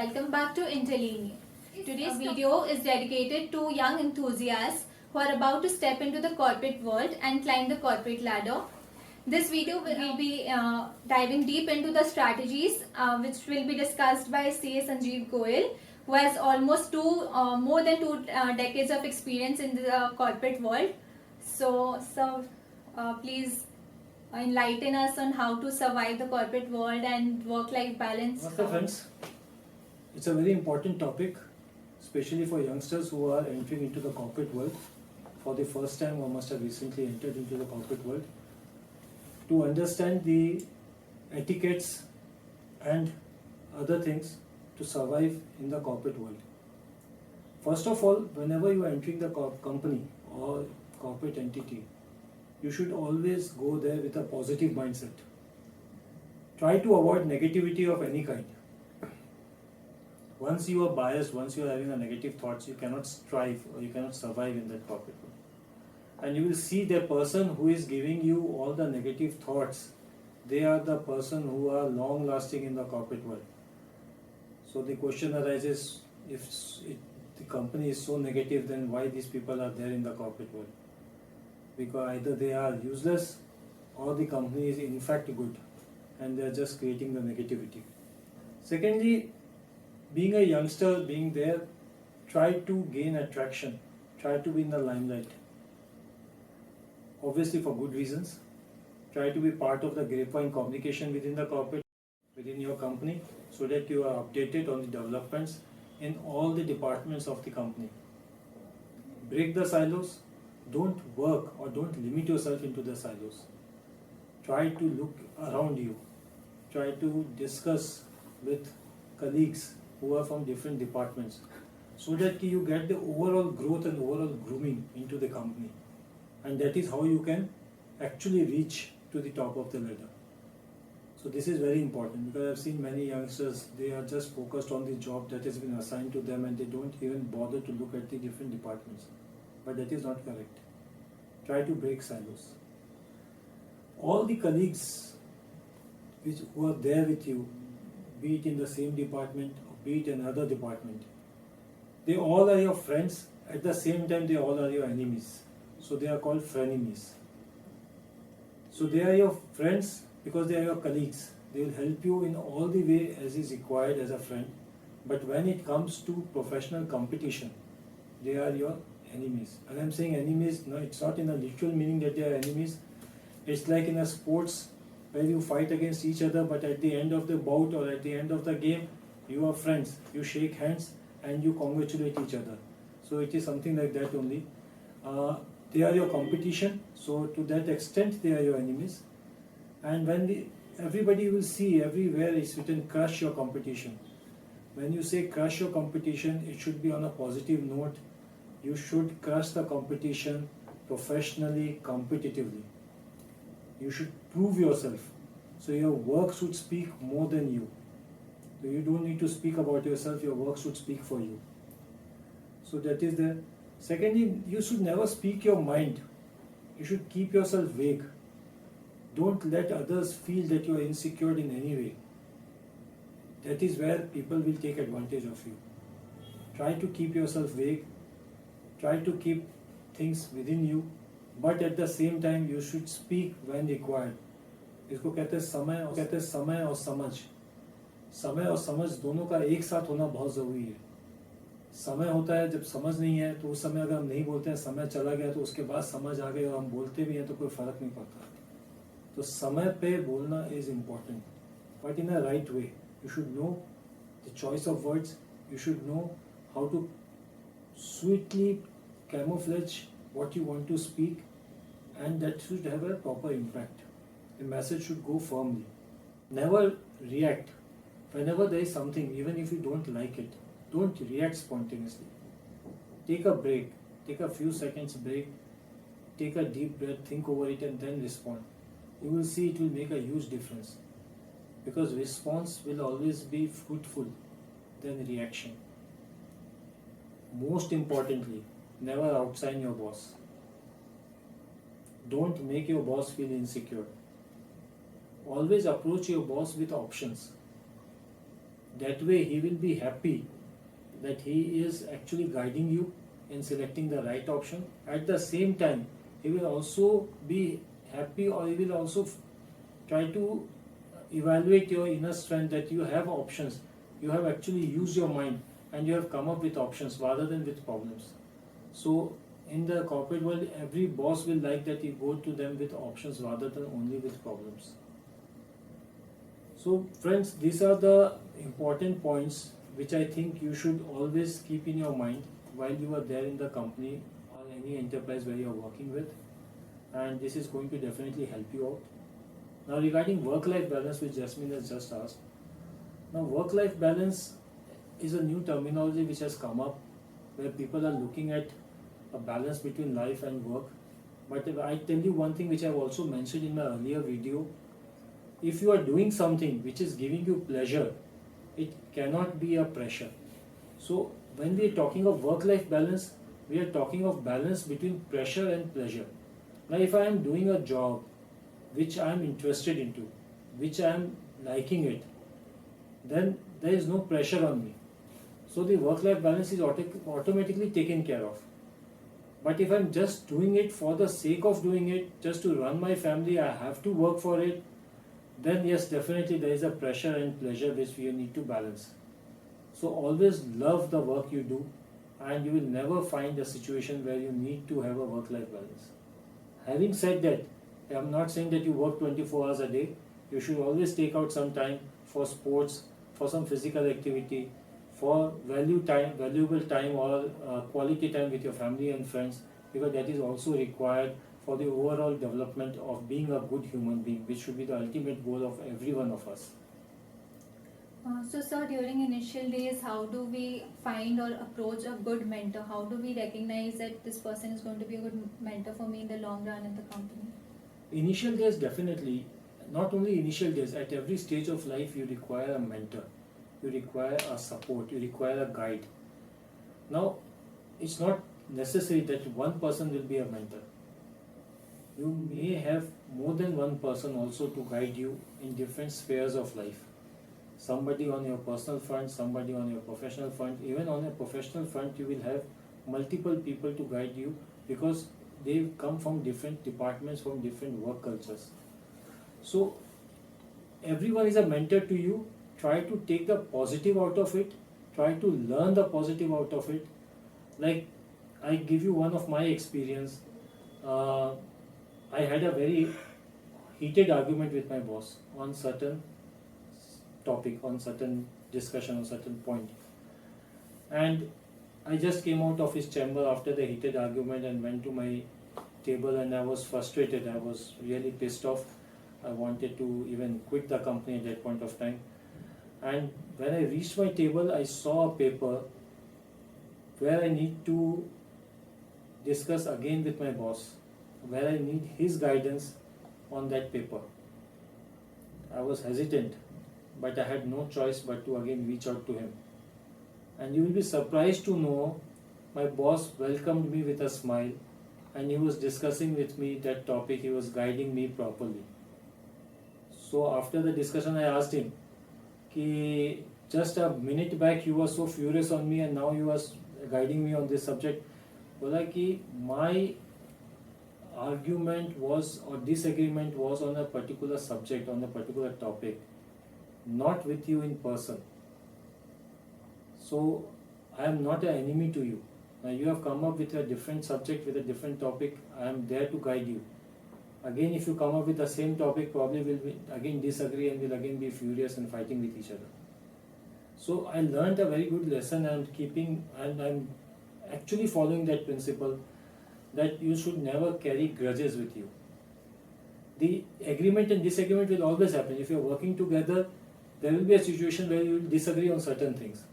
welcome back to Interlinear. Today's video is dedicated to young enthusiasts who are about to step into the corporate world and climb the corporate ladder. This video will be diving deep into the strategies which will be discussed by CA Sanjeev Goyal, who has almost more than two decades of experience in the corporate world. So, please enlighten us on how to survive the corporate world and work-life balance. Namaste friends, it's a very important topic, especially for youngsters who are entering into the corporate world for the first time or must have recently entered into the corporate world, to understand the etiquettes and other things to survive in the corporate world. First of all, whenever you are entering the company or corporate entity, you should always go there with a positive mindset. Try to avoid negativity of any kind. Once you are biased, once you are having a negative thoughts, you cannot strive or you cannot survive in that corporate world. And you will see the person who is giving you all the negative thoughts, they are the person who are long lasting in the corporate world. So the question arises, if the company is so negative, then why these people are there in the corporate world? Because either they are useless or the company is in fact good and they are just creating the negativity. Secondly, being a youngster, being there, try to gain attraction, try to be in the limelight. Obviously for good reasons. Try to be part of the grapevine communication within the corporate, within your company, so that you are updated on the developments in all the departments of the company. Break the silos. Don't work or don't limit yourself into the silos. Try to look around you. Try to discuss with colleagues who are from different departments, so that you get the overall growth and overall grooming into the company. And that is how you can actually reach to the top of the ladder. So this is very important, because I've seen many youngsters, they are just focused on the job that has been assigned to them and they don't even bother to look at the different departments. But that is not correct. Try to break silos. All the colleagues who are there with you, be it in the same department or be it in another department, they all are your friends. At the same time, they all are your enemies. So they are called frenemies. So they are your friends because they are your colleagues. They will help you in all the way as is required as a friend. But when it comes to professional competition, they are your enemies. And I'm saying enemies, no, it's not in a literal meaning that they are enemies. It's like in a sports where you fight against each other, but at the end of the bout or at the end of the game, you are friends. You shake hands and you congratulate each other. So it is something like that only. They are your competition, so to that extent they are your enemies. And when everybody will see, everywhere is written crush your competition. When you say crush your competition, it should be on a positive note. You should crush the competition professionally, competitively. You should prove yourself. So your work should speak more than you. So you don't need to speak about yourself, your work should speak for you. So that is there. Secondly, you should never speak your mind. You should keep yourself vague. Don't let others feel that you are insecure in any way. That is where people will take advantage of you. Try to keep yourself vague. Try to keep things within you, but at the same time you should speak when required. इसको कहते हैं समय और समझ. समय और समझ दोनों का एक साथ होना बहुत ज़रूरी है. समय होता है जब समझ नहीं है, तो उस समय अगर हम नहीं बोलते हैं, समय चला गया तो उसके बाद समझ आ गई और हम बोलते भी हैं तो कोई फ़र्क नहीं पड़ता. तो समय पे बोलना is important, but in a right way. You should know the choice of words. You should know how to sweetly camouflage what you want to speak, and that should have a proper impact. The message should go firmly. Never react. Whenever there is something, even if you don't like it, don't react spontaneously. Take a break. Take a few seconds break. Take a deep breath, think over it and then respond. You will see it will make a huge difference. Because response will always be fruitful than reaction. Most importantly, never outshine your boss. Don't make your boss feel insecure. Always approach your boss with options. That way he will be happy that he is actually guiding you in selecting the right option. At the same time, he will also be happy, or he will also try to evaluate your inner strength, that you have options. You have actually used your mind and you have come up with options rather than with problems. So in the corporate world, every boss will like that you go to them with options rather than only with problems. So friends, these are the important points which I think you should always keep in your mind while you are there in the company or any enterprise where you are working with, and this is going to definitely help you out. Now regarding work-life balance, which Jasmine has just asked, now work-life balance is a new terminology which has come up where people are looking at a balance between life and work. But if I tell you one thing which I have also mentioned in my earlier video, if you are doing something which is giving you pleasure, it cannot be a pressure. So when we are talking of work-life balance, we are talking of balance between pressure and pleasure. Now if I am doing a job which I am interested into, which I am liking it, then there is no pressure on me. So the work-life balance is automatically taken care of. But if I'm just doing it for the sake of doing it, just to run my family, I have to work for it, then yes, definitely there is a pressure and pleasure which we need to balance. So always love the work you do, and you will never find a situation where you need to have a work-life balance. Having said that, I am not saying that you work 24 hours a day. You should always take out some time for sports, for some physical activity, for valuable time, or quality time with your family and friends, because that is also required for the overall development of being a good human being, which should be the ultimate goal of every one of us. So sir, during initial days, how do we find or approach a good mentor? How do we recognize that this person is going to be a good mentor for me in the long run in the company? Initial days, definitely. Not only initial days, at every stage of life you require a mentor, you require a support, you require a guide. Now, it's not necessary that one person will be a mentor. You may have more than one person also to guide you in different spheres of life. Somebody on your personal front, somebody on your professional front. Even on your professional front, you will have multiple people to guide you, because they come from different departments, from different work cultures. So everyone is a mentor to you. Try to take the positive out of it, try to learn the positive out of it. Like, I give you one of my experience. I had a very heated argument with my boss on certain topic, on certain discussion, on certain point, and I just came out of his chamber after the heated argument and went to my table, and I was frustrated. I was really pissed off. I wanted to even quit the company at that point of time. And when I reached my table, I saw a paper where I need to discuss again with my boss, where I need his guidance on that paper. I was hesitant, but I had no choice but to again reach out to him. And you will be surprised to know my boss welcomed me with a smile, and he was discussing with me that topic, he was guiding me properly. So after the discussion, I asked him, कि just a minute back you were so furious on me and now you are guiding me on this subject. बोला कि my argument was, or disagreement was, on a particular subject, on a particular topic, not with you in person. So I am not an enemy to you. Now you have come up with a different subject, with a different topic. I am there to guide you. Again, if you come up with the same topic, probably will again disagree and will again be furious and fighting with each other. So I learned a very good lesson, and I'm actually following that principle, that you should never carry grudges with you. The agreement and disagreement will always happen. If you're working together, there will be a situation where you will disagree on certain things.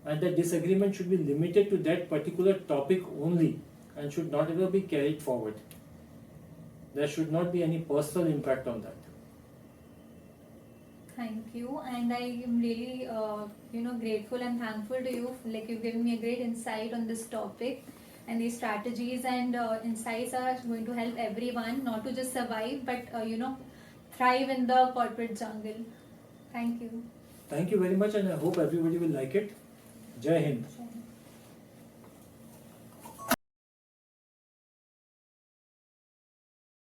And that disagreement should be limited to that particular topic only and should not ever be carried forward. There should not be any personal impact on that. Thank you, and I am really grateful and thankful to you. Like, you've given me a great insight on this topic, and these strategies and insights are going to help everyone not to just survive but thrive in the corporate jungle. Thank you. Thank you very much, and I hope everybody will like it. Jai Hind.